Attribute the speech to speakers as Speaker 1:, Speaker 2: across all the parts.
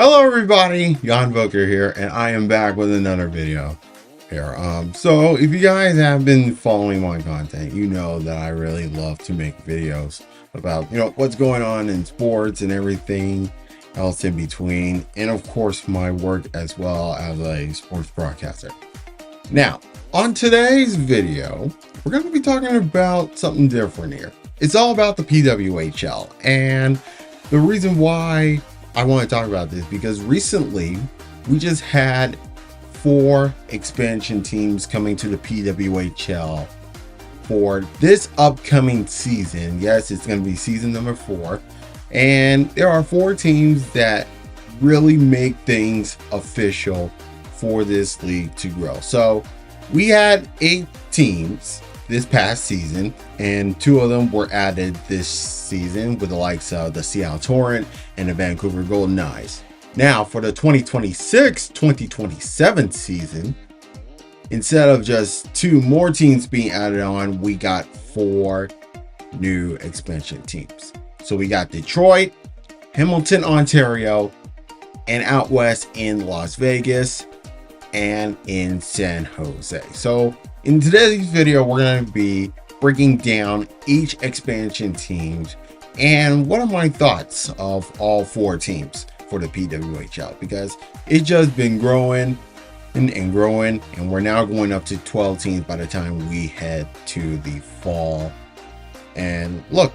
Speaker 1: Hello everybody, Jan Booker here, and I am back with another video here. So if you guys have been following my content, you know that I really love to make videos about, what's going on in sports and everything else in between, and of course my work as well as a sports broadcaster. Now, on today's video, we're going to be talking about something different here. It's all about the PWHL, and the reason why I want to talk about this because recently we just had 4 expansion teams coming to the PWHL for this upcoming season. Yes, it's going to be season number 4, and there are 4 teams that really make things official for this league to grow. So we had 8 teams this past season, and 2 of them were added this season with the likes of the Seattle Torrent and the Vancouver Golden Knights. Now for the 2026-2027 season, instead of just 2 more teams being added on, we got 4 new expansion teams. So we got Detroit, Hamilton, Ontario, and out west in Las Vegas and in San Jose. So in today's video, we're going to be breaking down each expansion teams and what are my thoughts of all 4 teams for the PWHL, because it's just been growing and growing, and we're now going up to 12 teams by the time we head to the fall. And look,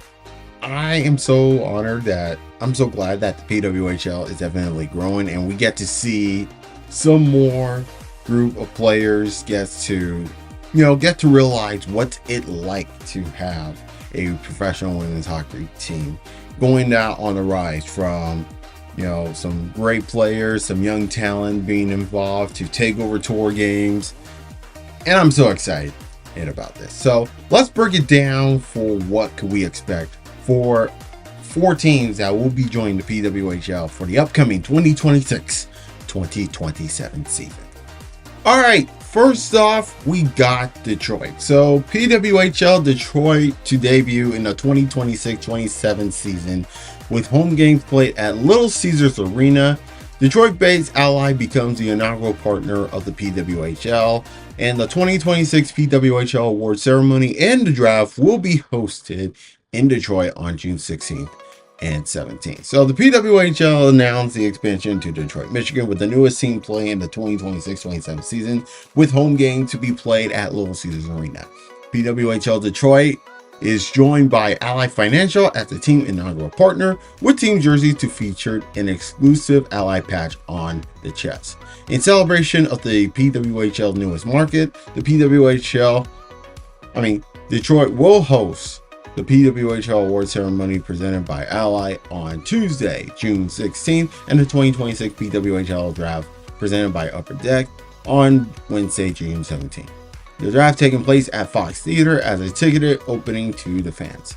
Speaker 1: I am so honored that I'm so glad that the PWHL is definitely growing, and we get to see some more group of players get to realize what's it like to have a professional women's hockey team going out on the rise, from some great players, some young talent being involved to take over tour games. And I'm so excited about this. So let's break it down for what could we expect for 4 teams that will be joining the PWHL for the upcoming 2026-2027 season. All right, first off, we got Detroit. So PWHL Detroit to debut in the 2026-27 season with home games played at Little Caesars Arena. Detroit-based Ally becomes the inaugural partner of the PWHL, and the 2026 PWHL award ceremony and the draft will be hosted in Detroit on June 16th and 17th. So the PWHL announced the expansion to Detroit, Michigan, with the newest team playing in the 2026-27 season, with home games to be played at Little Caesars Arena. PWHL Detroit is joined by Ally Financial as the team inaugural partner, with team jerseys to feature an exclusive Ally patch on the chest. In celebration of the PWHL newest market, Detroit will host the PWHL award ceremony presented by Ally on Tuesday, June 16th, and the 2026 PWHL draft presented by Upper Deck on Wednesday, June 17th. The draft taking place at Fox Theater as a ticketed opening to the fans.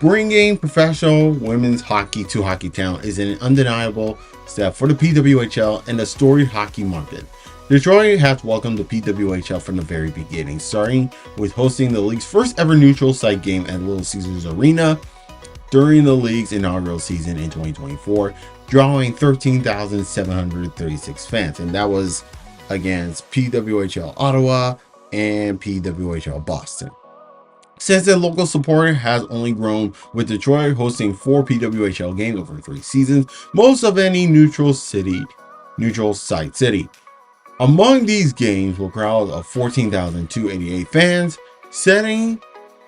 Speaker 1: Bringing professional women's hockey to Hockeytown is an undeniable step for the PWHL and the storied hockey market. Detroit has welcomed the PWHL from the very beginning, starting with hosting the league's first ever neutral site game at Little Caesars Arena during the league's inaugural season in 2024, drawing 13,736 fans, and that was against PWHL Ottawa and PWHL Boston. Since then, local support has only grown, with Detroit hosting 4 PWHL games over 3 seasons, most of any neutral site city. Among these games were crowds of 14,288 fans, setting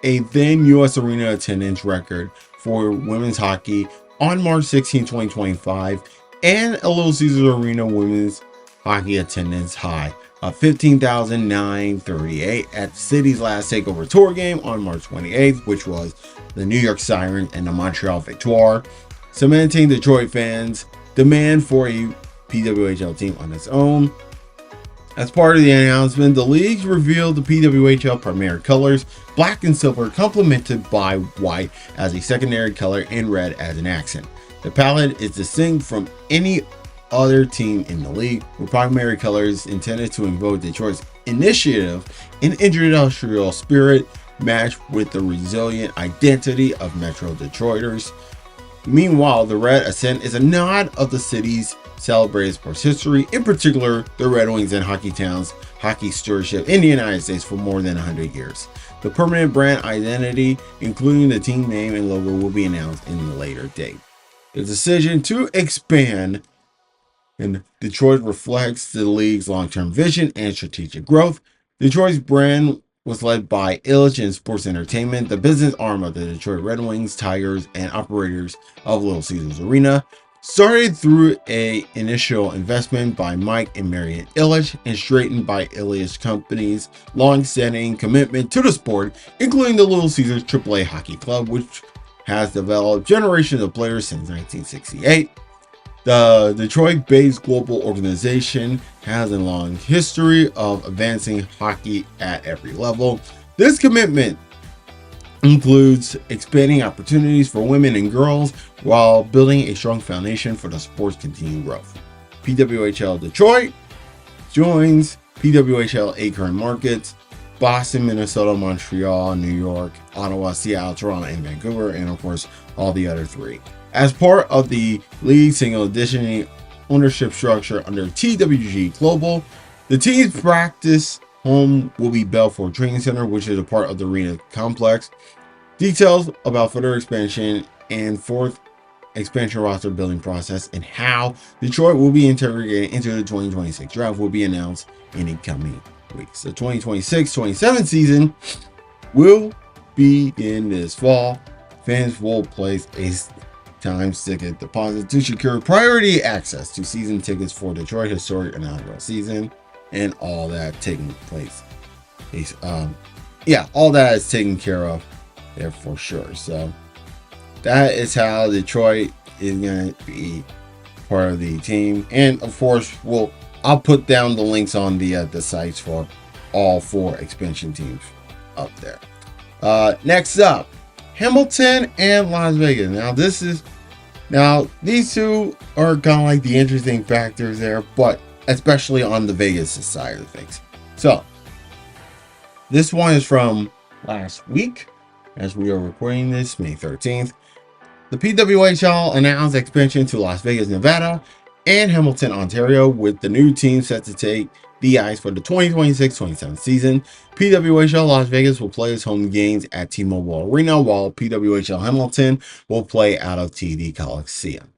Speaker 1: a then U.S. Arena attendance record for women's hockey on March 16, 2025, and a Little Caesars Arena women's hockey attendance high of 15,938 at the city's last takeover tour game on March 28th, which was the New York Sirens and the Montreal Victoire, cementing Detroit fans' demand for a PWHL team on its own. As part of the announcement, the leagues revealed the PWHL primary colors, black and silver, complemented by white as a secondary color and red as an accent. The palette is distinct from any other team in the league, with primary colors intended to invoke Detroit's initiative and industrial spirit, matched with the resilient identity of Metro Detroiters. Meanwhile, the Red Ascent is a nod of the city's celebrated sports history, in particular the Red Wings and Hockeytown's hockey stewardship in the United States for more than 100 years. The permanent brand identity, including the team name and logo, will be announced in a later date. The decision to expand in Detroit reflects the league's long-term vision and strategic growth. Detroit's brand was led by Illich and Sports Entertainment, the business arm of the Detroit Red Wings, Tigers, and operators of Little Caesars Arena. Started through an initial investment by Mike and Marion Illich and straightened by Illich Company's long-standing commitment to the sport, including the Little Caesars AAA Hockey Club, which has developed generations of players since 1968. The Detroit-based global organization has a long history of advancing hockey at every level. This commitment includes expanding opportunities for women and girls while building a strong foundation for the sport's continued growth. PWHL Detroit joins PWHL 8 current markets: Boston, Minnesota, Montreal, New York, Ottawa, Seattle, Toronto, and Vancouver, and of course all the other three. As part of the league single edition ownership structure under TWG Global, the team's practice home will be Belfort Training Center, which is a part of the arena complex. Details about further expansion and fourth expansion roster building process and how Detroit will be integrated into the 2026 draft will be announced in the coming weeks. The 2026-27 season will begin this fall. Fans will place a times ticket deposit to secure priority access to season tickets for Detroit historic inaugural season, and all that taking place. All that is taken care of there for sure. So that is how Detroit is going to be part of the team, and of course, I'll put down the links on the sites for all 4 expansion teams up there. Next up, Hamilton and Las Vegas. Now these two are kind of like the interesting factors there, but especially on the Vegas side of things. So this one is from last week, as we are recording this, May 13th. The PWHL announced expansion to Las Vegas, Nevada, and Hamilton, Ontario, with the new team set to take the ice for the 2026-27 season. PWHL Las Vegas will play its home games at T-Mobile Arena, while PWHL Hamilton will play out of TD Coliseum.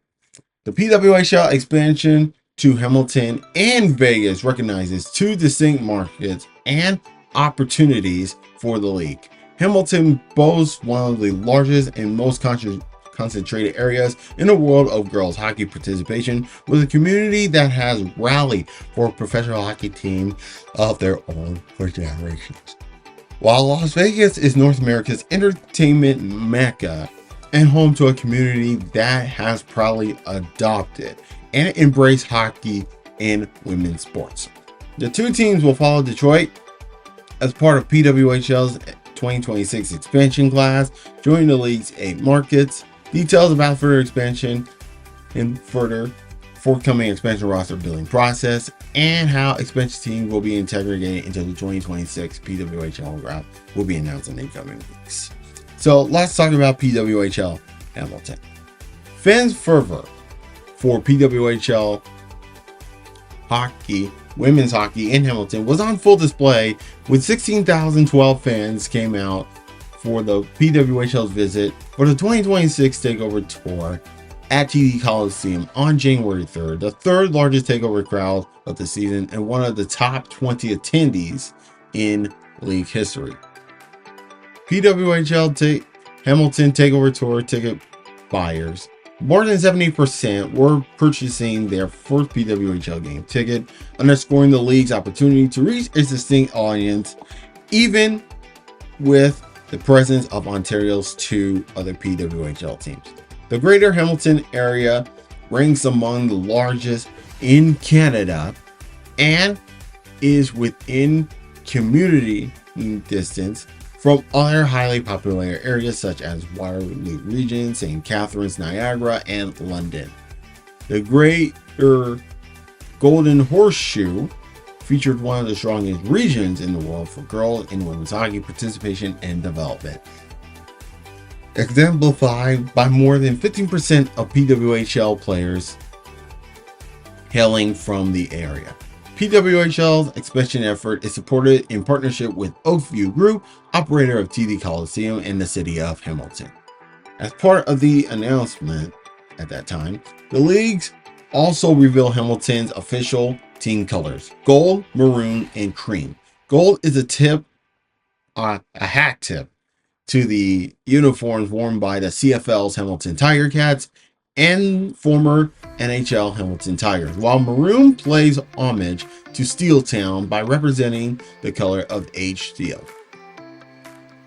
Speaker 1: The PWHL expansion to Hamilton and Vegas recognizes 2 distinct markets and opportunities for the league. Hamilton boasts one of the largest and most concentrated areas in the world of girls hockey participation, with a community that has rallied for a professional hockey team of their own for generations. While Las Vegas is North America's entertainment mecca and home to a community that has proudly adopted and embraced hockey and women's sports. The 2 teams will follow Detroit as part of PWHL's 2026 expansion class, joining the league's 8 markets. Details about further expansion and further forthcoming expansion roster building process and how expansion team will be integrated into the 2026 PWHL draft will be announced in the coming weeks. So let's talk about PWHL Hamilton. Fans' fervor for PWHL hockey, women's hockey in Hamilton was on full display, with 16,012 fans came out for the PWHL's visit for the 2026 TakeOver Tour at TD Coliseum on January 3rd, the 3rd largest TakeOver crowd of the season and one of the top 20 attendees in league history. PWHL Hamilton TakeOver Tour ticket buyers, more than 70% were purchasing their first PWHL game ticket, underscoring the league's opportunity to reach its distinct audience, even with the presence of Ontario's 2 other PWHL teams. The Greater Hamilton area ranks among the largest in Canada and is within commuting distance from other highly popular areas such as Waterloo Region, St. Catharines, Niagara, and London. The Greater Golden Horseshoe featured one of the strongest regions in the world for girls and women's hockey participation and development. exemplified by more than 15% of PWHL players hailing from the area. PWHL's expansion effort is supported in partnership with Oakview Group, operator of TD Coliseum in the city of Hamilton. As part of the announcement at that time, the leagues also revealed Hamilton's official team colors: gold, maroon, and cream. Gold is a hat tip to the uniforms worn by the CFL's Hamilton Tiger Cats and former NHL Hamilton Tigers, while maroon plays homage to Steeltown by representing the color of aged steel.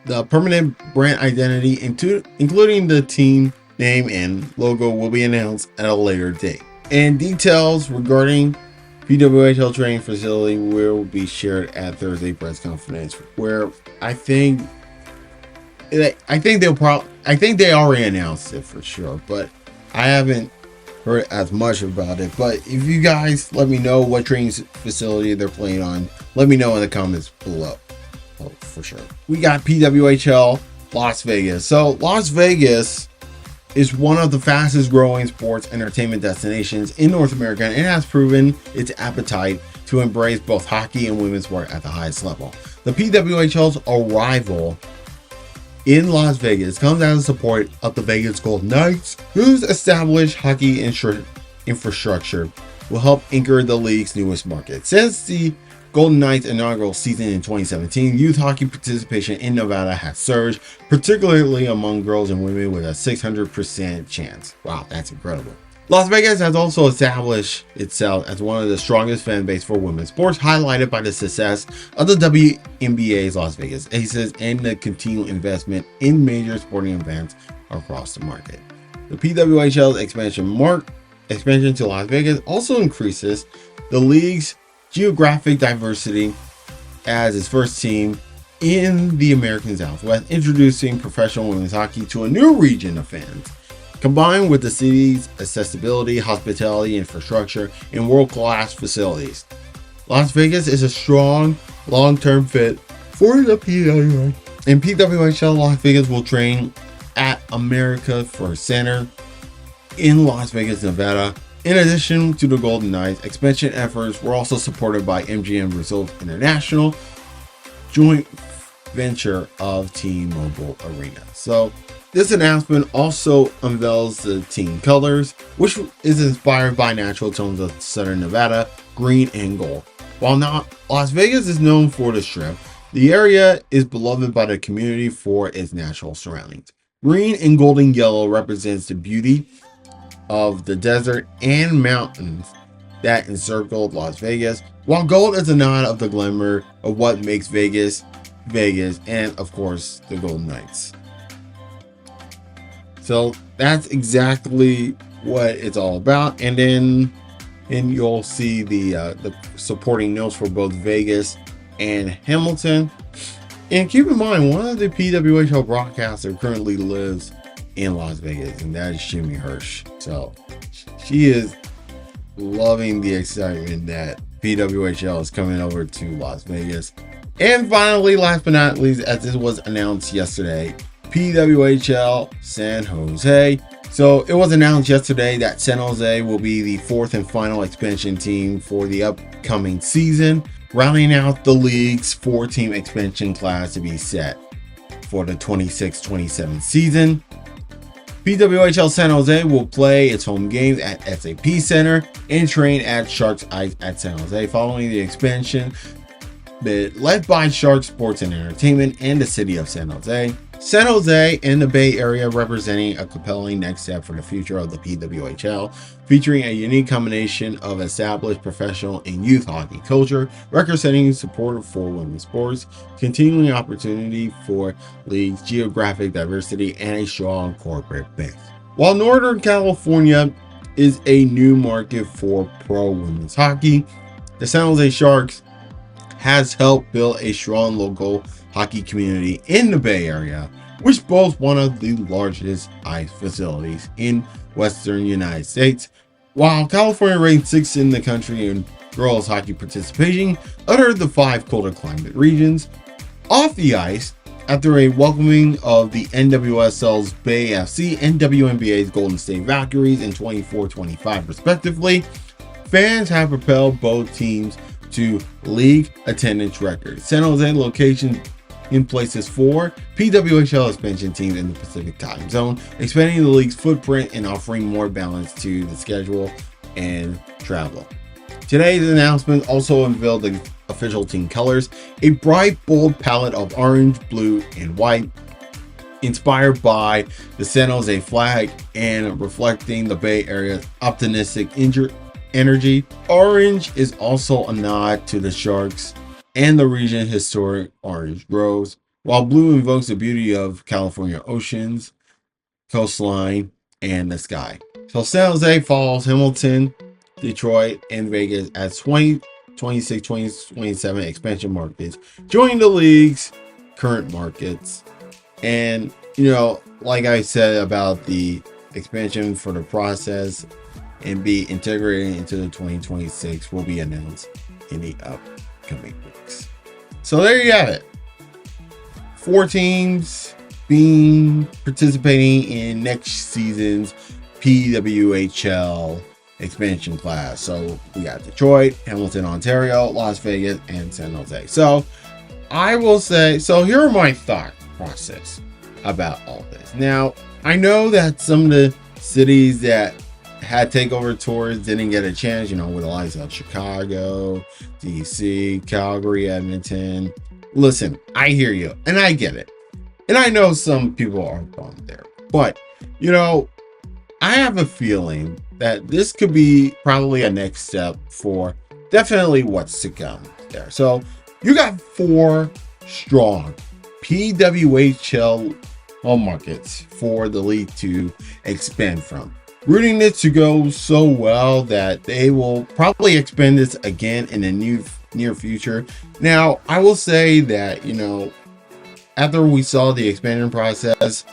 Speaker 1: The permanent brand identity, including the team name and logo, will be announced at a later date. And details regarding PWHL training facility will be shared at Thursday press conference, where I think they already announced it for sure, but I haven't heard as much about it. But if you guys let me know what training facility they're playing on, let me know in the comments below. Oh, for sure. We got PWHL Las Vegas. So Las Vegas is one of the fastest growing sports entertainment destinations in North America, and it has proven its appetite to embrace both hockey and women's sport at the highest level. The PWHL's arrival in Las Vegas comes as a support of the Vegas Golden Knights, whose established hockey infrastructure will help anchor the league's newest market. Since the Golden Knights' inaugural season in 2017, youth hockey participation in Nevada has surged, particularly among girls and women, with a 600% chance. Wow, that's incredible. Las Vegas has also established itself as one of the strongest fan base for women's sports, highlighted by the success of the WNBA's Las Vegas Aces and the continued investment in major sporting events across the market. The PWHL's expansion to Las Vegas also increases the league's geographic diversity as its first team in the American Southwest, introducing professional women's hockey to a new region of fans. Combined with the city's accessibility, hospitality infrastructure, and world-class facilities, Las Vegas is a strong long-term fit for the PWHL. And PWHL Las Vegas will train at America First Center in Las Vegas, Nevada. In addition to the Golden Knights, expansion efforts were also supported by MGM Resorts International, joint venture of T-Mobile Arena. So this announcement also unveils the team colors, which is inspired by natural tones of Southern Nevada, green and gold. While not Las Vegas is known for the Strip, the area is beloved by the community for its natural surroundings. Green and golden yellow represents the beauty of the desert and mountains that encircled Las Vegas, while gold is a nod of the glamour of what makes Vegas, Vegas, and of course the Golden Knights. So that's exactly what it's all about. And then you'll see the supporting notes for both Vegas and Hamilton. And keep in mind, one of the PWHL broadcasters currently lives in Las Vegas, and that is Jimmy Hirsch. So she is loving the excitement that PWHL is coming over to Las Vegas. And finally, last but not least, as this was announced yesterday, PWHL San Jose. So it was announced yesterday that San Jose will be the fourth and final expansion team for the upcoming season, rounding out the league's 4-team expansion class to be set for the 26-27 season. PWHL San Jose will play its home games at SAP Center and train at Sharks Ice at San Jose following the expansion, led by Sharks Sports and Entertainment and the city of San Jose. San Jose and the Bay Area representing a compelling next step for the future of the PWHL, featuring a unique combination of established professional and youth hockey culture, record-setting support for women's sports, continuing opportunity for league's geographic diversity, and a strong corporate base. While Northern California is a new market for pro women's hockey, the San Jose Sharks has helped build a strong local hockey community in the Bay Area, which boasts one of the largest ice facilities in Western United States. While California ranks 6th in the country in girls hockey participation, under the 5 colder climate regions. Off the ice, After a welcoming of the NWSL's Bay FC and WNBA's Golden State Valkyries in 24-25 respectively, fans have propelled both teams to league attendance records. San Jose location in places 4 PWHL expansion teams in the Pacific time zone, expanding the league's footprint and offering more balance to the schedule and travel. Today's announcement also unveiled the official team colors, a bright, bold palette of orange, blue, and white, inspired by the San Jose flag and reflecting the Bay Area's optimistic energy. Orange is also a nod to the Sharks and the region's historic orange groves, while blue invokes the beauty of California oceans, coastline, and the sky. So San Jose follows Hamilton, Detroit, and Vegas as 2026, 2027 expansion markets, joining the league's current markets. And, like I said about the expansion for the process and be integrated into the 2026 will be announced in the upcoming weeks. So there you have it. 4 teams participating in next season's PWHL expansion class. So we got Detroit, Hamilton, Ontario, Las Vegas, and San Jose. So I will say, here are my thought process about all this. Now, I know that some of the cities that had takeover tours didn't get a chance, with the likes of Chicago, DC, Calgary, Edmonton. Listen, I hear you and I get it. And I know some people are bummed there. But, I have a feeling that this could be probably a next step for definitely what's to come there. So you got 4 strong PWHL home markets for the league to expand from. Rooting it to go so well that they will probably expand this again in the near future. Now, I will say that, after we saw the expansion process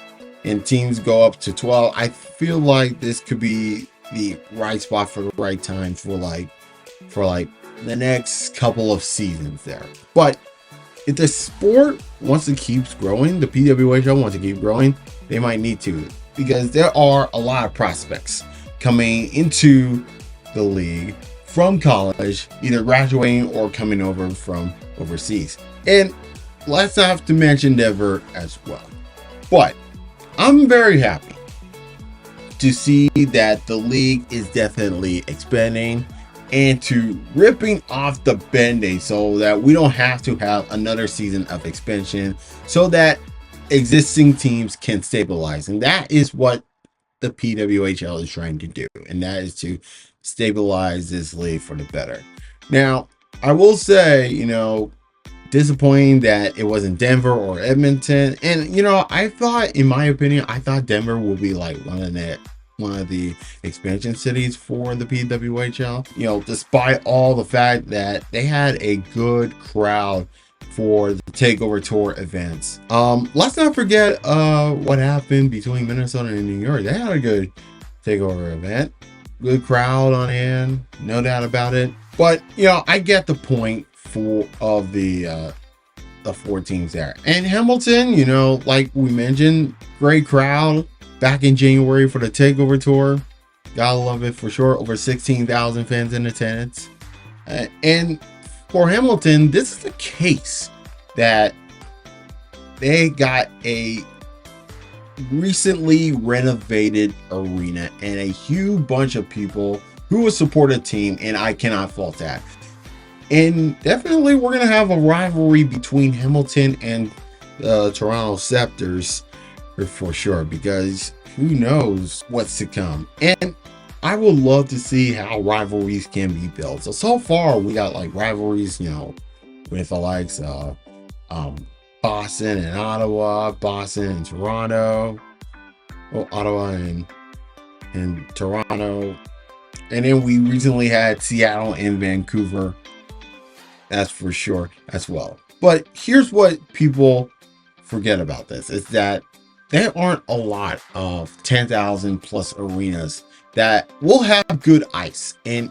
Speaker 1: and teams go up to 12, I feel like this could be the right spot for the right time for the next couple of seasons there. But if the sport wants to keep growing, the PWHL wants to keep growing, they might need to, because there are a lot of prospects coming into the league from college, either graduating or coming over from overseas. And let's not have to mention Denver as well. But I'm very happy to see that the league is definitely expanding and to ripping off the band-aid so that we don't have to have another season of expansion, so that existing teams can stabilize. And that is what the PWHL is trying to do, and that is to stabilize this league for the better. Now, I will say, disappointing that it wasn't Denver or Edmonton. And I thought, in my opinion, Denver will be like one of the expansion cities for the PWHL. Despite all the fact that they had a good crowd for the takeover tour events. Let's not forget what happened between Minnesota and New York. They had a good takeover event, good crowd on hand, no doubt about it. But I get the point of the 4 teams there. And Hamilton, like we mentioned, great crowd back in January for the takeover tour. Gotta love it for sure. Over 16,000 fans in attendance. And for Hamilton, this is the case that they got a recently renovated arena and a huge bunch of people who will support a team, and I cannot fault that. And definitely we're going to have a rivalry between Hamilton and the Toronto Scepters for sure, because who knows what's to come. And I would love to see how rivalries can be built. So far we got like rivalries, with the likes of Boston and Ottawa, Boston and Toronto, Ottawa and Toronto. And then we recently had Seattle and Vancouver. That's for sure as well. But here's what people forget about this, is that there aren't a lot of 10,000 plus arenas that will have good ice. And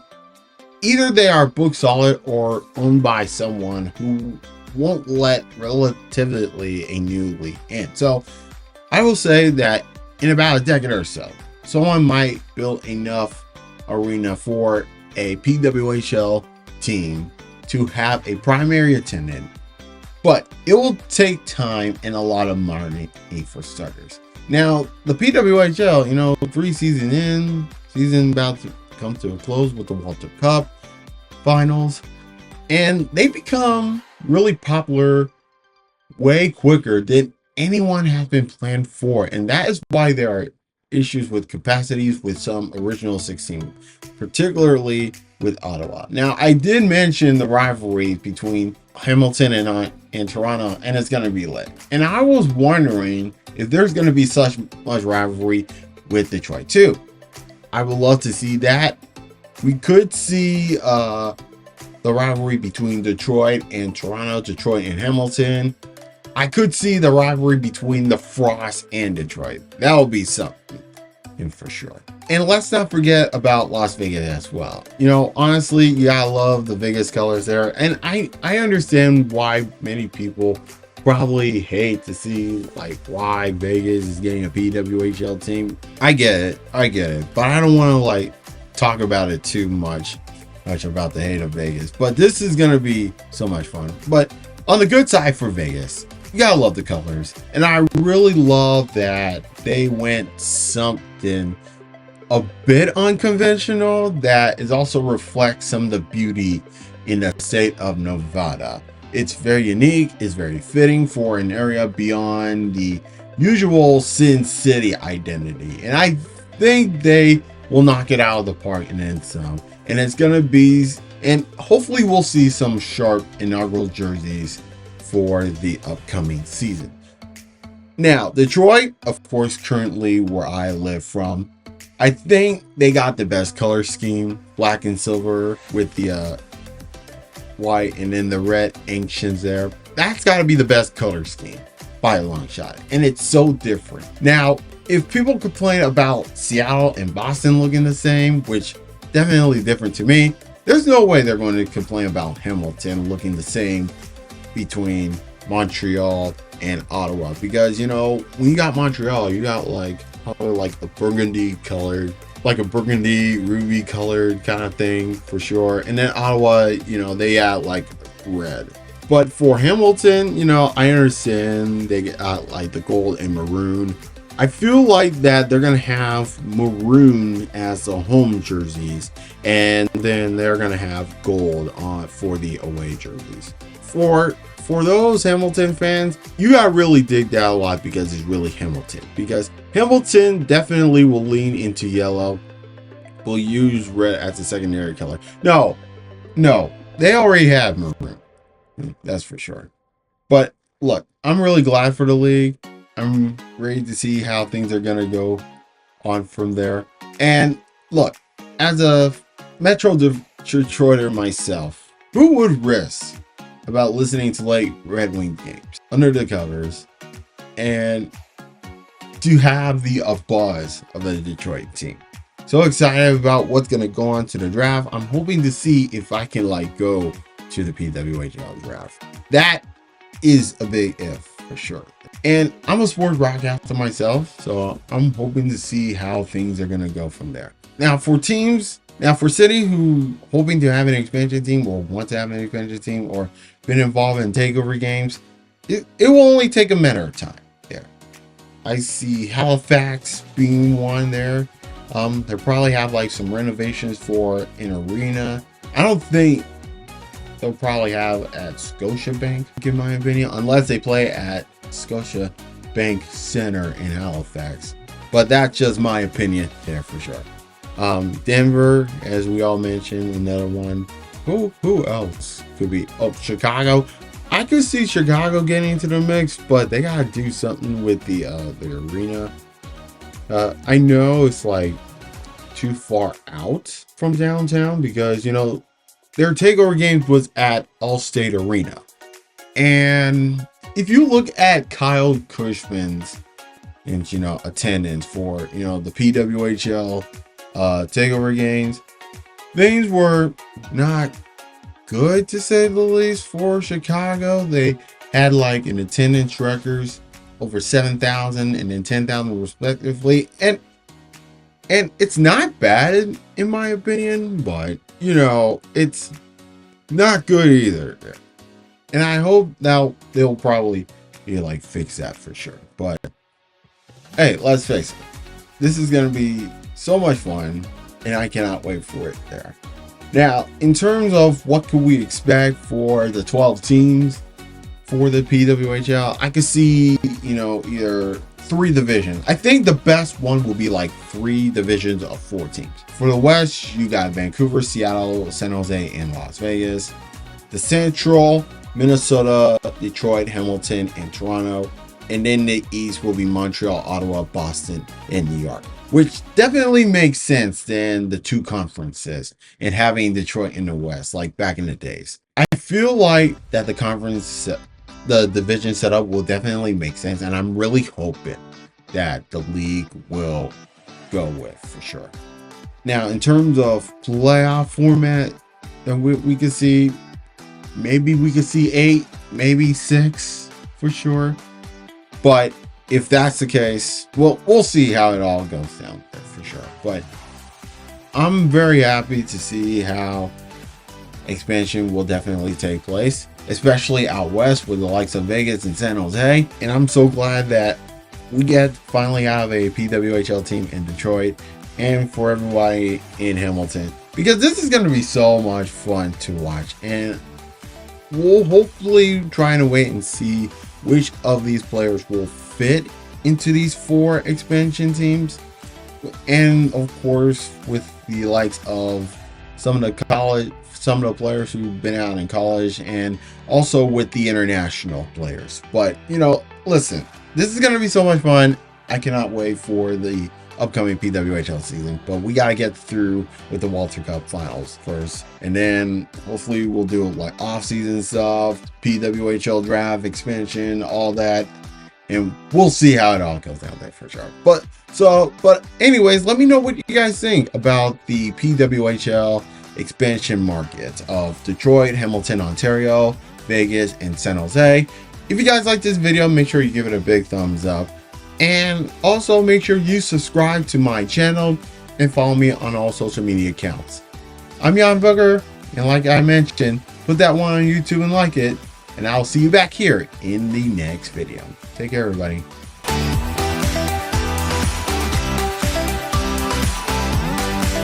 Speaker 1: either they are book solid or owned by someone who won't let relatively a new league in. So I will say that in about a decade or so, someone might build enough arena for a PWHL team to have a primary attendant, but it will take time and a lot of money for starters. Now, the PWHL, 3 seasons in, season about to come to a close with the World Cup finals, and they become really popular way quicker than anyone has been planned for, and that is why there are issues with capacities with some original 16, particularly with Ottawa. Now, I did mention the rivalry between Hamilton and Toronto, and it's going to be lit. And I was wondering if there's going to be such much rivalry with Detroit too. I would love to see that. We could see the rivalry between Detroit and Toronto, Detroit and Hamilton. I could see the rivalry between the Frost and Detroit. That would be something, for sure. And let's not forget about Las Vegas as well. Honestly, I love the Vegas colors there. And I understand why many people probably hate to see why Vegas is getting a PWHL team. I get it. But I don't want to talk about it too much about the hate of Vegas. But this is going to be so much fun. But on the good side for Vegas, you gotta love the colors. And I really love that they went something a bit unconventional that is also reflects some of the beauty in the state of Nevada. It's very unique, it's very fitting for an area beyond the usual Sin City identity. And I think they will knock it out of the park and then some. And it's gonna be, and hopefully we'll see some sharp inaugural jerseys for the upcoming season. Now, Detroit, of course, currently where I live from, I think they got the best color scheme, black and silver with the white and then the red ancients there. That's got to be the best color scheme by a long shot, and it's so different. Now, if people complain about Seattle and Boston looking the same, which definitely different to me, there's no way they're going to complain about Hamilton looking the same between Montreal and Ottawa, because when you got Montreal, you got probably the burgundy colored, a burgundy ruby colored kind of thing for sure, and then Ottawa, they add red. But for Hamilton, I understand they get the gold and maroon. I feel like that they're gonna have maroon as the home jerseys, and then they're gonna have gold on for the away jerseys. For those Hamilton fans, you gotta really dig that a lot because it's really Hamilton. Because Hamilton definitely will lean into yellow. Will use red as a secondary color. No, they already have maroon. That's for sure. But look, I'm really glad for the league. I'm ready to see how things are gonna go on from there. And look, as a Metro Detroiter myself, who would risk about listening to Red Wing games under the covers and to have the buzz of the Detroit team? So excited about what's going to go on to the draft. I'm hoping to see if I can go to the PWHL draft. That is a big if for sure. And I'm a sports broadcaster myself, so I'm hoping to see how things are going to go from there. Now for City who hoping to have an expansion team or want to have an expansion team or been involved in takeover games, it will only take a matter of time there. I see Halifax being one there. They probably have some renovations for an arena. I don't think they'll probably have at Scotiabank, in my opinion, unless they play at Scotiabank Center in Halifax. But that's just my opinion there for sure. Denver, as we all mentioned, another one. Who else could be? Oh, Chicago. I could see Chicago getting into the mix, but they gotta do something with the arena. I know it's too far out from downtown because their takeover games was at Allstate Arena, and if you look at Kyle Cushman's attendance for the PWHL takeover games, things were not good to say the least for Chicago. They had like an attendance records over 7,000 and then 10,000 respectively, and it's not bad in my opinion, but you know, it's not good either. And I hope now they'll probably be like fix that for sure. But hey, let's face it, this is gonna be so much fun, and I cannot wait for it there. Now, in terms of what could we expect for the 12 teams for the PWHL, I could see, you know, either 3 divisions. I think the best one will be like 3 divisions of 4 teams. For the West, you got Vancouver, Seattle, San Jose, and Las Vegas. The Central, Minnesota, Detroit, Hamilton, and Toronto. And then the East will be Montreal, Ottawa, Boston, and New York, which definitely makes sense than the 2 conferences and having Detroit in the West like back in the days. I feel like that the division setup will definitely make sense, and I'm really hoping that the league will go with for sure. Now, in terms of playoff format, then we could see, maybe we could see 8, maybe 6 for sure. But if that's the case, well, we'll see how it all goes down there for sure. But I'm very happy to see how expansion will definitely take place, especially out west with the likes of Vegas and San Jose. And I'm so glad that we get finally have a PWHL team in Detroit and for everybody in Hamilton, because this is going to be so much fun to watch. And we'll hopefully try to wait and see which of these players will fit into these 4 expansion teams. And of course, with the likes of some of the players who've been out in college, and also with the international players. But you know, listen, this is going to be so much fun. I cannot wait for the upcoming PWHL season, but we got to get through with the Walter Cup finals first, and then hopefully we'll do like off-season stuff, PWHL draft expansion, all that, and we'll see how it all goes down there for sure. But anyways, let me know what you guys think about the PWHL expansion markets of Detroit, Hamilton, Ontario, Vegas, and San Jose. If you guys like this video, make sure you give it a big thumbs up. And also make sure you subscribe to my channel and follow me on all social media accounts. I'm Jan Booker, and like I mentioned, put that one on YouTube and like it, and I'll see you back here in the next video. Take care, everybody.